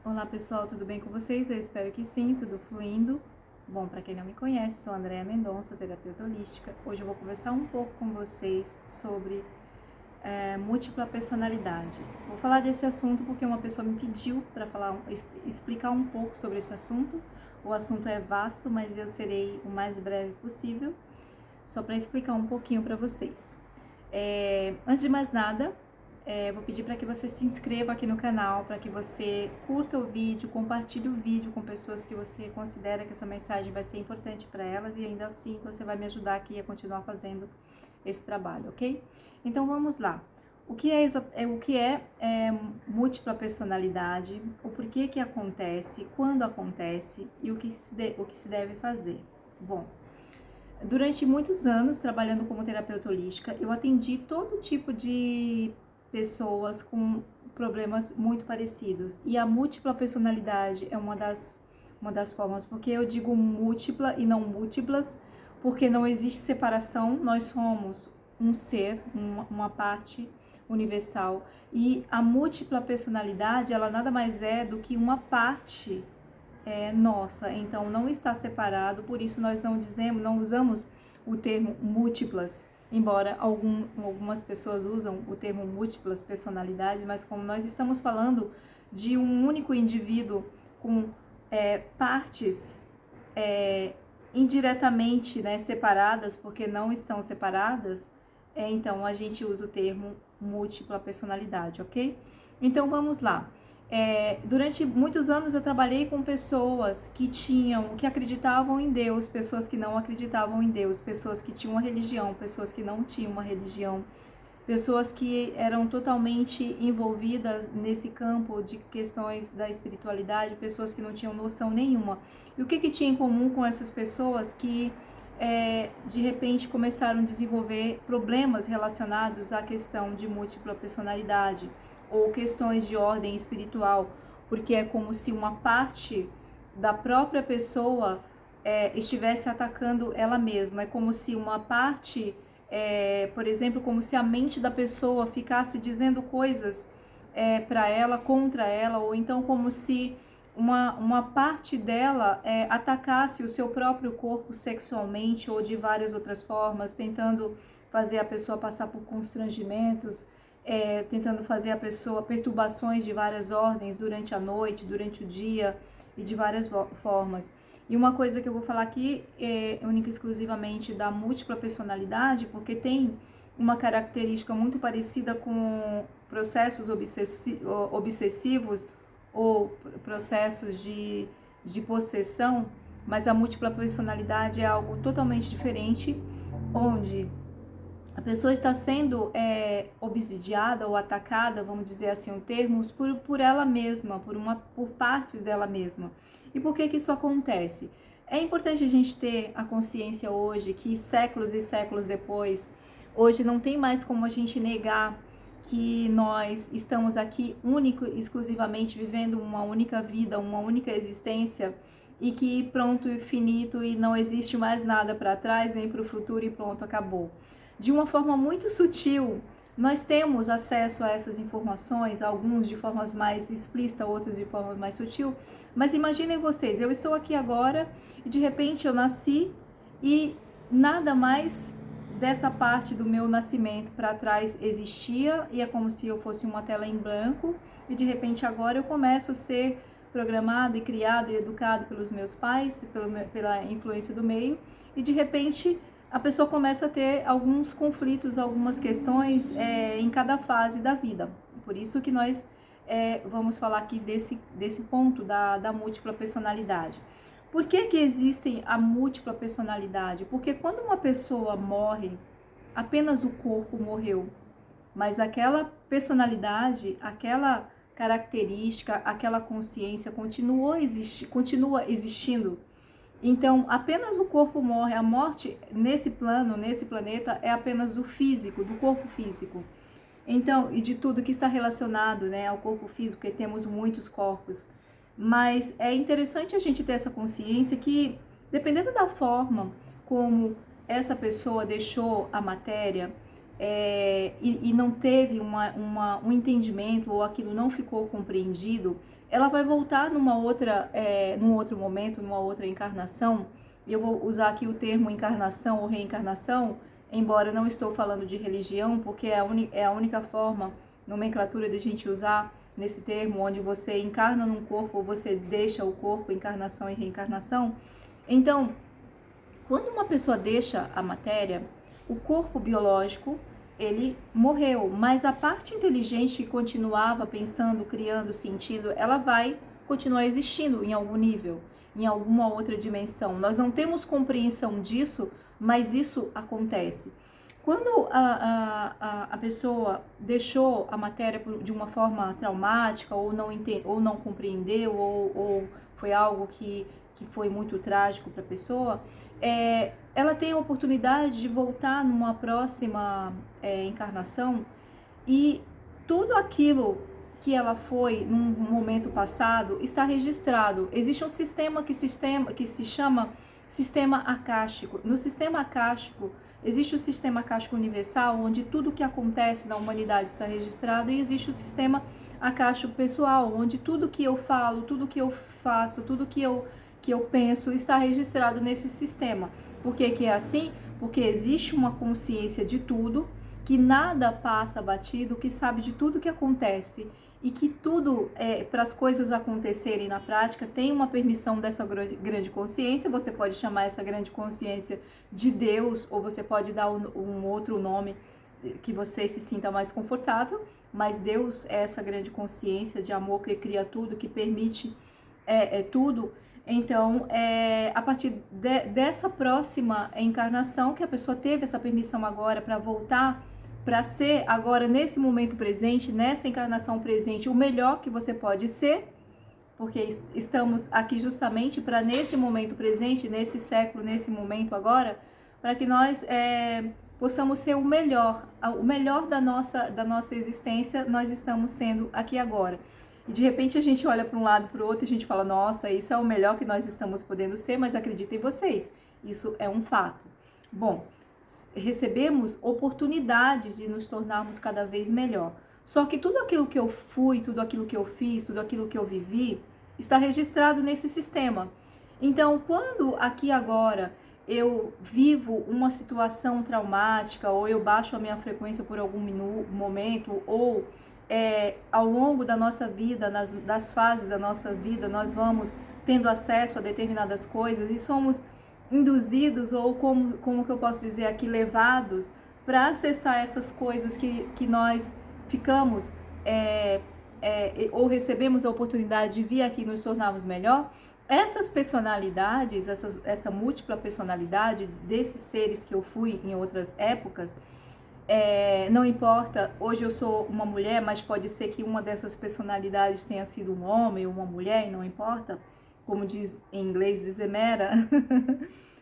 Olá pessoal, tudo bem com vocês? Eu espero que sim, tudo fluindo. Bom, para quem não me conhece, sou Andréa Mendonça, terapeuta holística. Hoje eu vou conversar um pouco com vocês sobre múltipla personalidade. Vou falar desse assunto porque uma pessoa me pediu para explicar um pouco sobre esse assunto. O assunto é vasto, mas eu serei o mais breve possível, só para explicar um pouquinho para vocês. Antes de mais nada, vou pedir para que você se inscreva aqui no canal, para que você curta o vídeo, compartilhe o vídeo com pessoas que você considera que essa mensagem vai ser importante para elas e ainda assim você vai me ajudar aqui a continuar fazendo esse trabalho, ok? Então vamos lá. O que é múltipla personalidade, o porquê que acontece, quando acontece e o que se deve fazer? Bom, durante muitos anos, trabalhando como terapeuta holística, eu atendi todo tipo de pessoas com problemas muito parecidos. E a múltipla personalidade é uma das formas, porque eu digo múltipla e não múltiplas, porque não existe separação, nós somos um ser, uma parte universal. E a múltipla personalidade, ela nada mais é do que uma parte nossa, então não está separado, por isso nós não usamos o termo múltiplas, embora algumas pessoas usam o termo múltiplas personalidades, mas como nós estamos falando de um único indivíduo com partes indiretamente, né, separadas, porque não estão separadas, então a gente usa o termo múltipla personalidade, ok? Então vamos lá. Durante muitos anos eu trabalhei com pessoas que acreditavam em Deus, pessoas que não acreditavam em Deus, pessoas que tinham uma religião, pessoas que não tinham uma religião, pessoas que eram totalmente envolvidas nesse campo de questões da espiritualidade, pessoas que não tinham noção nenhuma. E o que tinha em comum com essas pessoas que de repente começaram a desenvolver problemas relacionados à questão de múltipla personalidade ou questões de ordem espiritual, porque é como se uma parte da própria pessoa estivesse atacando ela mesma, é como se uma parte, por exemplo, como se a mente da pessoa ficasse dizendo coisas para ela, contra ela, ou então como se uma parte dela atacasse o seu próprio corpo sexualmente ou de várias outras formas, tentando fazer a pessoa passar por constrangimentos, tentando fazer a pessoa perturbações de várias ordens durante a noite, durante o dia e de várias formas. E uma coisa que eu vou falar aqui é única e exclusivamente da múltipla personalidade, porque tem uma característica muito parecida com processos obsessivos ou processos de possessão, mas a múltipla personalidade é algo totalmente diferente, onde a pessoa está sendo obsidiada ou atacada, vamos dizer assim um termo, por ela mesma, por partes dela mesma. E por que isso acontece? É importante a gente ter a consciência hoje que séculos e séculos depois, hoje não tem mais como a gente negar que nós estamos aqui único, exclusivamente vivendo uma única vida, uma única existência, e que pronto e finito e não existe mais nada para trás nem para o futuro e pronto, acabou. De uma forma muito sutil, nós temos acesso a essas informações, alguns de formas mais explícitas, outros de forma mais sutil, mas imaginem vocês, eu estou aqui agora e de repente eu nasci e nada mais dessa parte do meu nascimento para trás existia e é como se eu fosse uma tela em branco e de repente agora eu começo a ser programado e criado e educado pelos meus pais, pela influência do meio, e de repente a pessoa começa a ter alguns conflitos, algumas questões em cada fase da vida. Por isso que nós vamos falar aqui desse ponto da múltipla personalidade. Por que existe a múltipla personalidade? Porque quando uma pessoa morre, apenas o corpo morreu, mas aquela personalidade, aquela característica, aquela consciência continua existindo. Então, apenas o corpo morre. A morte nesse plano, nesse planeta, é apenas do físico, do corpo físico. Então, e de tudo que está relacionado, né, ao corpo físico, porque temos muitos corpos. Mas é interessante a gente ter essa consciência que, dependendo da forma como essa pessoa deixou a matéria, e não teve um entendimento, ou aquilo não ficou compreendido, ela vai voltar num outro momento, numa outra encarnação. Eu vou usar aqui o termo encarnação ou reencarnação, embora não estou falando de religião, porque é a única forma, nomenclatura de a gente usar nesse termo, onde você encarna num corpo ou você deixa o corpo, encarnação e reencarnação. Então, quando uma pessoa deixa a matéria, o corpo biológico, ele morreu, mas a parte inteligente que continuava pensando, criando, sentindo, ela vai continuar existindo em algum nível, em alguma outra dimensão. Nós não temos compreensão disso, mas isso acontece. Quando a pessoa deixou a matéria de uma forma traumática, ou não compreendeu, ou foi algo que foi muito trágico para a pessoa, ela tem a oportunidade de voltar numa próxima encarnação, e tudo aquilo que ela foi num momento passado está registrado. Existe um sistema que se chama sistema acástico. No sistema acástico, existe o sistema acástico universal, onde tudo que acontece na humanidade está registrado, e existe o sistema acástico pessoal, onde tudo que eu falo, tudo que eu faço, tudo que eu penso está registrado nesse sistema. Por que é assim? Porque existe uma consciência de tudo, que nada passa batido, que sabe de tudo que acontece, e que tudo, para as coisas acontecerem na prática, tem uma permissão dessa grande consciência. Você pode chamar essa grande consciência de Deus, ou você pode dar um outro nome que você se sinta mais confortável, mas Deus é essa grande consciência de amor que cria tudo, que permite tudo. Então, a partir dessa próxima encarnação, que a pessoa teve essa permissão agora para voltar, para ser agora nesse momento presente, nessa encarnação presente, o melhor que você pode ser, porque estamos aqui justamente para nesse momento presente, nesse século, nesse momento agora, para que nós possamos ser o melhor da nossa existência, nós estamos sendo aqui agora. E de repente a gente olha para um lado, para o outro, e a gente fala, nossa, isso é o melhor que nós estamos podendo ser, mas acreditem vocês, isso é um fato. Bom, recebemos oportunidades de nos tornarmos cada vez melhor. Só que tudo aquilo que eu fui, tudo aquilo que eu fiz, tudo aquilo que eu vivi, está registrado nesse sistema. Então, quando aqui agora eu vivo uma situação traumática, ou eu baixo a minha frequência por algum momento, ou ao longo da nossa vida, das fases da nossa vida, nós vamos tendo acesso a determinadas coisas e somos induzidos, ou como que eu posso dizer aqui, levados para acessar essas coisas que nós ficamos, ou recebemos a oportunidade de vir aqui e nos tornarmos melhor. Essas personalidades, essa múltipla personalidade desses seres que eu fui em outras épocas, não importa, hoje eu sou uma mulher, mas pode ser que uma dessas personalidades tenha sido um homem ou uma mulher, e não importa, como diz em inglês, desemera,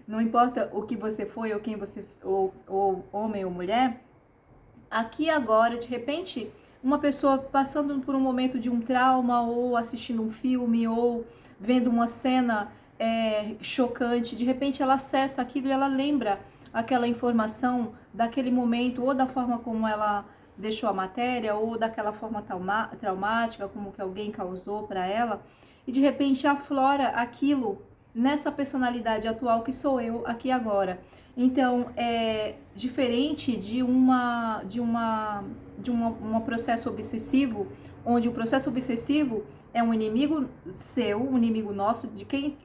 não importa o que você foi, ou quem você, ou homem ou mulher. Aqui agora, de repente, uma pessoa passando por um momento de um trauma, ou assistindo um filme, ou vendo uma cena chocante, de repente ela acessa aquilo e ela lembra aquela informação daquele momento, ou da forma como ela deixou a matéria, ou daquela forma traumática, como que alguém causou para ela, e de repente aflora aquilo nessa personalidade atual que sou eu aqui agora. Então, é diferente de um processo obsessivo, onde o processo obsessivo é um inimigo seu, um inimigo nosso, de quem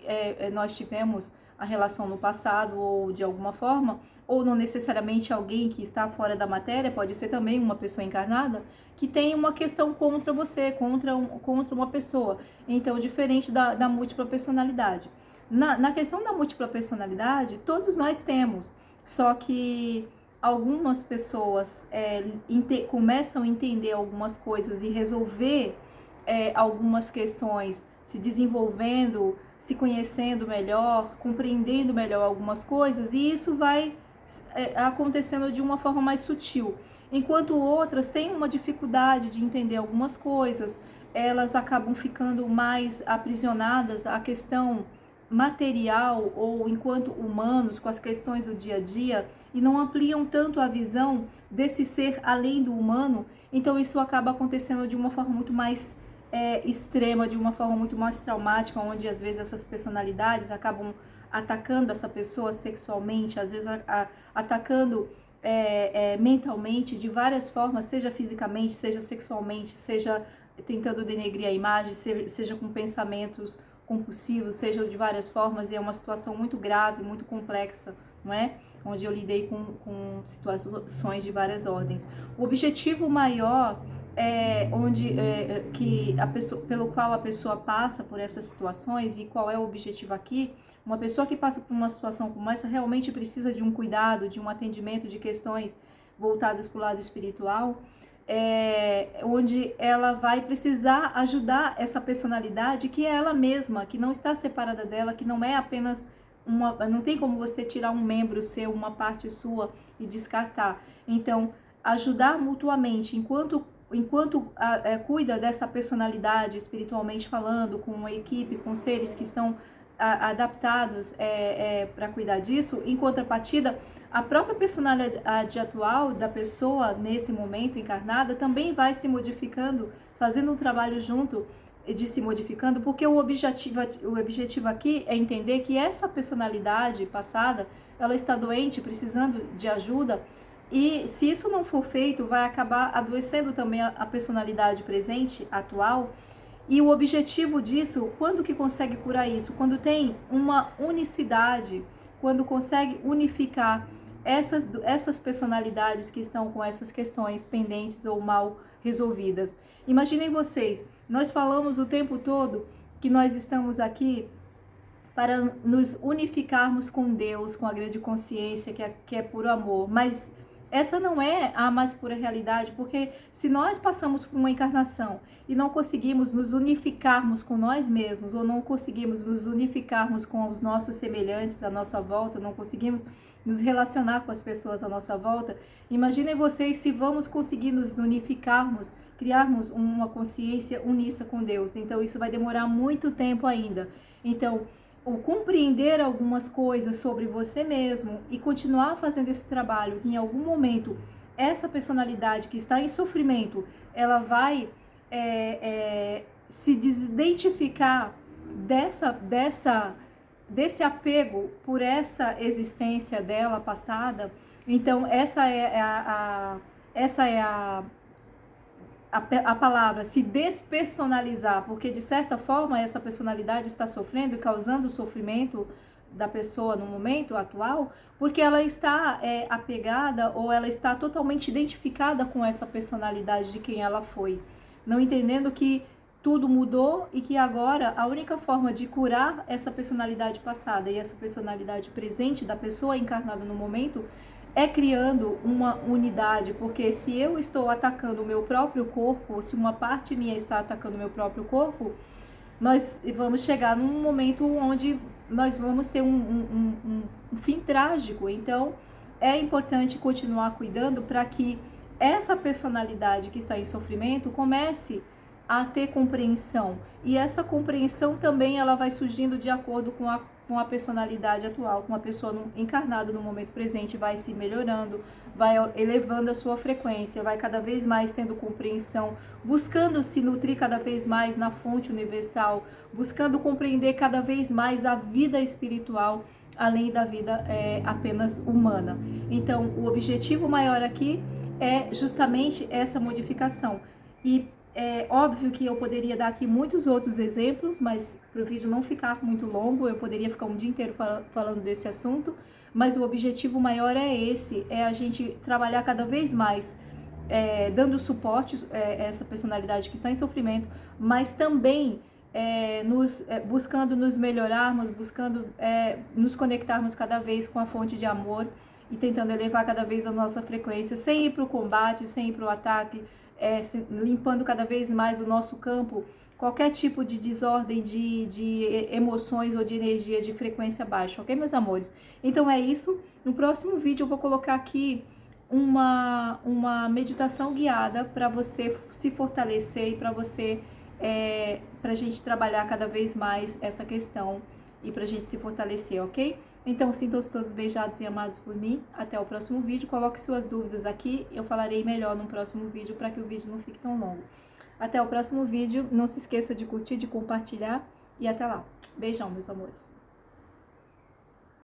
nós tivemos a relação no passado, ou de alguma forma, ou não necessariamente alguém que está fora da matéria, pode ser também uma pessoa encarnada, que tem uma questão contra você, contra uma pessoa. Então, diferente da múltipla personalidade. Na questão da múltipla personalidade, todos nós temos, só que algumas pessoas começam a entender algumas coisas e resolver algumas questões, se desenvolvendo, se conhecendo melhor, compreendendo melhor algumas coisas, e isso vai acontecendo de uma forma mais sutil. Enquanto outras têm uma dificuldade de entender algumas coisas, elas acabam ficando mais aprisionadas à questão material ou enquanto humanos com as questões do dia a dia e não ampliam tanto a visão desse ser além do humano, então isso acaba acontecendo de uma forma muito mais extrema, de uma forma muito mais traumática, onde às vezes essas personalidades acabam atacando essa pessoa sexualmente, às vezes atacando mentalmente de várias formas, seja fisicamente, seja sexualmente, seja tentando denegrir a imagem, seja com pensamentos compulsivos, seja de várias formas, e é uma situação muito grave, muito complexa, não é? Onde eu lidei com situações de várias ordens. O objetivo maior que a pessoa, pelo qual a pessoa passa por essas situações, e qual é o objetivo aqui. Uma pessoa que passa por uma situação como essa realmente precisa de um cuidado, de um atendimento de questões voltadas para o lado espiritual, onde ela vai precisar ajudar essa personalidade que é ela mesma, que não está separada dela, que não é apenas não tem como você tirar um membro seu, uma parte sua e descartar. Então, ajudar mutuamente, enquanto cuida dessa personalidade espiritualmente falando, com uma equipe, com seres que estão adaptados para cuidar disso. Em contrapartida, a própria personalidade atual da pessoa nesse momento encarnada também vai se modificando, fazendo um trabalho junto de se modificando, porque o objetivo aqui é entender que essa personalidade passada, ela está doente, precisando de ajuda, e se isso não for feito, vai acabar adoecendo também a personalidade presente, atual. E o objetivo disso, quando que consegue curar isso? Quando tem uma unicidade, quando consegue unificar essas personalidades que estão com essas questões pendentes ou mal resolvidas. Imaginem vocês, nós falamos o tempo todo que nós estamos aqui para nos unificarmos com Deus, com a grande consciência que é puro amor, mas essa não é a mais pura realidade, porque se nós passamos por uma encarnação e não conseguimos nos unificarmos com nós mesmos, ou não conseguimos nos unificarmos com os nossos semelhantes à nossa volta, não conseguimos nos relacionar com as pessoas à nossa volta, imaginem vocês se vamos conseguir nos unificarmos, criarmos uma consciência unissa com Deus. Então isso vai demorar muito tempo ainda. Então, o compreender algumas coisas sobre você mesmo e continuar fazendo esse trabalho, que em algum momento essa personalidade que está em sofrimento, ela vai se desidentificar desse apego por essa existência dela passada. Então essa é a palavra, se despersonalizar, porque de certa forma essa personalidade está sofrendo e causando o sofrimento da pessoa no momento atual, porque ela está apegada ou ela está totalmente identificada com essa personalidade de quem ela foi, não entendendo que tudo mudou e que agora a única forma de curar essa personalidade passada e essa personalidade presente da pessoa encarnada no momento é criando uma unidade, porque se eu estou atacando o meu próprio corpo, se uma parte minha está atacando o meu próprio corpo, nós vamos chegar num momento onde nós vamos ter um fim trágico. Então, é importante continuar cuidando para que essa personalidade que está em sofrimento comece a ter compreensão. E essa compreensão também ela vai surgindo de acordo com a personalidade atual, com a pessoa encarnada no momento presente, vai se melhorando, vai elevando a sua frequência, vai cada vez mais tendo compreensão, buscando se nutrir cada vez mais na fonte universal, buscando compreender cada vez mais a vida espiritual, além da vida apenas humana. Então, o objetivo maior aqui é justamente essa modificação. E é óbvio que eu poderia dar aqui muitos outros exemplos, mas para o vídeo não ficar muito longo, eu poderia ficar um dia inteiro falando desse assunto, mas o objetivo maior é esse, é a gente trabalhar cada vez mais, dando suporte a essa personalidade que está em sofrimento, mas também buscando nos melhorarmos, buscando nos conectarmos cada vez com a fonte de amor e tentando elevar cada vez a nossa frequência, sem ir para o combate, sem ir para o ataque, limpando cada vez mais do nosso campo qualquer tipo de desordem de emoções ou de energia de frequência baixa, ok, meus amores? Então é isso. No próximo vídeo eu vou colocar aqui uma meditação guiada para você se fortalecer e para você, para a gente trabalhar cada vez mais essa questão e pra gente se fortalecer, ok? Então, sintam-se todos beijados e amados por mim. Até o próximo vídeo. Coloque suas dúvidas aqui. Eu falarei melhor no próximo vídeo para que o vídeo não fique tão longo. Até o próximo vídeo. Não se esqueça de curtir, de compartilhar. E até lá. Beijão, meus amores.